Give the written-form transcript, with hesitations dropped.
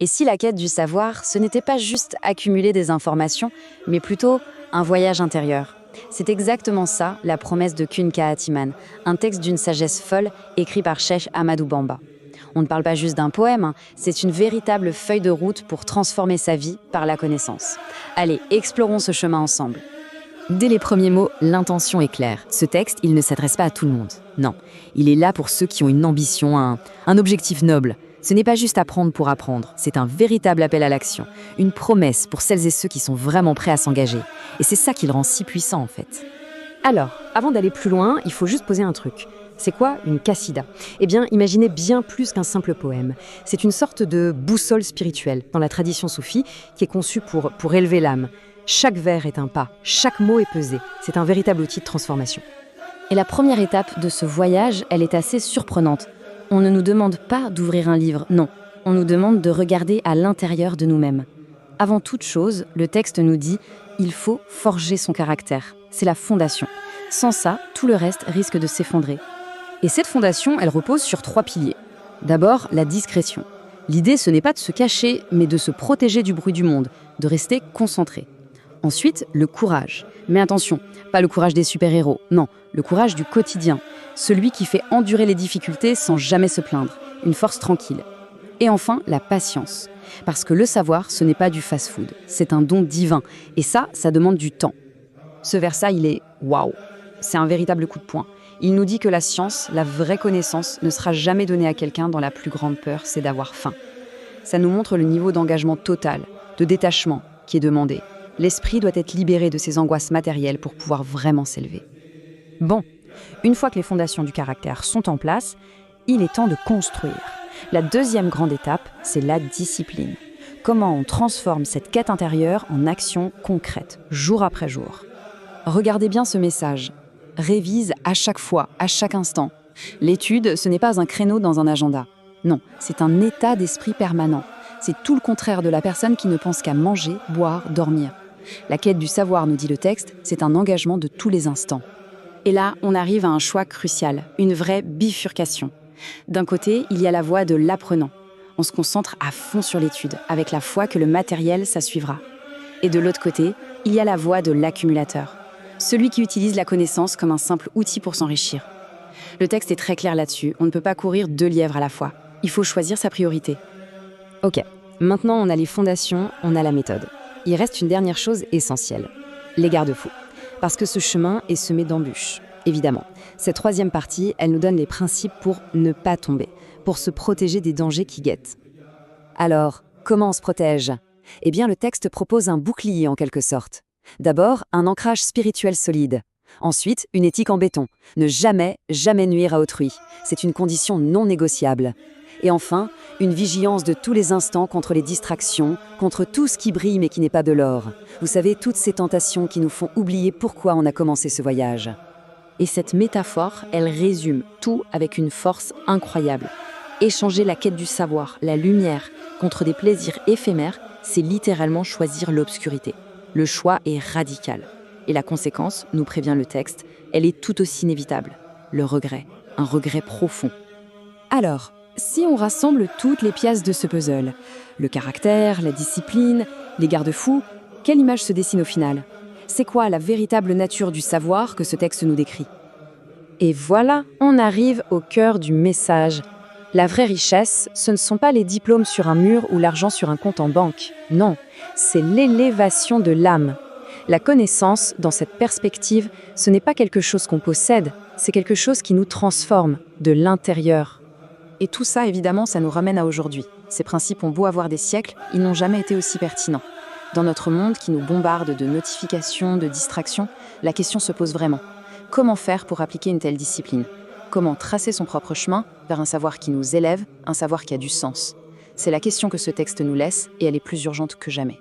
Et si la quête du savoir, ce n'était pas juste accumuler des informations, mais plutôt un voyage intérieur? C'est exactement ça, la promesse de Kun Kahatiman, un texte d'une sagesse folle écrit par Cheikh Ahmadou Bamba. On ne parle pas juste d'un poème, c'est une véritable feuille de route pour transformer sa vie par la connaissance. Allez, explorons ce chemin ensemble. Dès les premiers mots, l'intention est claire. Ce texte, il ne s'adresse pas à tout le monde. Non, il est là pour ceux qui ont une ambition, un objectif noble. Ce n'est pas juste apprendre pour apprendre, c'est un véritable appel à l'action, une promesse pour celles et ceux qui sont vraiment prêts à s'engager. Et c'est ça qui le rend si puissant en fait. Alors, avant d'aller plus loin, il faut juste poser un truc. C'est quoi une qasida? Eh bien, imaginez bien plus qu'un simple poème. C'est une sorte de boussole spirituelle dans la tradition soufie qui est conçue pour élever l'âme. Chaque vers est un pas, chaque mot est pesé. C'est un véritable outil de transformation. Et la première étape de ce voyage, elle est assez surprenante. On ne nous demande pas d'ouvrir un livre, non. On nous demande de regarder à l'intérieur de nous-mêmes. Avant toute chose, le texte nous dit « il faut forger son caractère ». C'est la fondation. Sans ça, tout le reste risque de s'effondrer. Et cette fondation, elle repose sur 3 piliers. D'abord, la discrétion. L'idée, ce n'est pas de se cacher, mais de se protéger du bruit du monde, de rester concentré. Ensuite, le courage. Mais attention, pas le courage des super-héros, non, le courage du quotidien. Celui qui fait endurer les difficultés sans jamais se plaindre. Une force tranquille. Et enfin, la patience. Parce que le savoir, ce n'est pas du fast-food, c'est un don divin. Et ça demande du temps. Ce verset, il est waouh. C'est un véritable coup de poing. Il nous dit que la science, la vraie connaissance, ne sera jamais donnée à quelqu'un dont la plus grande peur, c'est d'avoir faim. Ça nous montre le niveau d'engagement total, de détachement qui est demandé. L'esprit doit être libéré de ses angoisses matérielles pour pouvoir vraiment s'élever. Bon, une fois que les fondations du caractère sont en place, il est temps de construire. La deuxième grande étape, c'est la discipline. Comment on transforme cette quête intérieure en action concrète, jour après jour. Regardez bien ce message. Révise à chaque fois, à chaque instant. L'étude, ce n'est pas un créneau dans un agenda. Non, c'est un état d'esprit permanent. C'est tout le contraire de la personne qui ne pense qu'à manger, boire, dormir. La quête du savoir, nous dit le texte, c'est un engagement de tous les instants. Et là, on arrive à un choix crucial, une vraie bifurcation. D'un côté, il y a la voie de l'apprenant. On se concentre à fond sur l'étude, avec la foi que le matériel, ça suivra. Et de l'autre côté, il y a la voie de l'accumulateur. Celui qui utilise la connaissance comme un simple outil pour s'enrichir. Le texte est très clair là-dessus, on ne peut pas courir 2 lièvres à la fois. Il faut choisir sa priorité. Ok, maintenant on a les fondations, on a la méthode. Il reste une dernière chose essentielle, les garde-fous. Parce que ce chemin est semé d'embûches, évidemment. Cette 3e partie, elle nous donne les principes pour ne pas tomber, pour se protéger des dangers qui guettent. Alors, comment on se protège? Eh bien, le texte propose un bouclier en quelque sorte. D'abord, un ancrage spirituel solide. Ensuite, une éthique en béton. Ne jamais, jamais nuire à autrui. C'est une condition non négociable. Et enfin, une vigilance de tous les instants contre les distractions, contre tout ce qui brille mais qui n'est pas de l'or. Vous savez, toutes ces tentations qui nous font oublier pourquoi on a commencé ce voyage. Et cette métaphore, elle résume tout avec une force incroyable. Échanger la quête du savoir, la lumière, contre des plaisirs éphémères, c'est littéralement choisir l'obscurité. Le choix est radical. Et la conséquence, nous prévient le texte, elle est tout aussi inévitable. Le regret, un regret profond. Alors, si on rassemble toutes les pièces de ce puzzle, le caractère, la discipline, les garde-fous, quelle image se dessine au final? C'est quoi la véritable nature du savoir que ce texte nous décrit? Et voilà, on arrive au cœur du message. La vraie richesse, ce ne sont pas les diplômes sur un mur ou l'argent sur un compte en banque. Non, c'est l'élévation de l'âme. La connaissance, dans cette perspective, ce n'est pas quelque chose qu'on possède, c'est quelque chose qui nous transforme de l'intérieur. Et tout ça, évidemment, ça nous ramène à aujourd'hui. Ces principes ont beau avoir des siècles, ils n'ont jamais été aussi pertinents. Dans notre monde qui nous bombarde de notifications, de distractions, la question se pose vraiment. Comment faire pour appliquer une telle discipline? Comment tracer son propre chemin vers un savoir qui nous élève, un savoir qui a du sens? C'est la question que ce texte nous laisse et elle est plus urgente que jamais.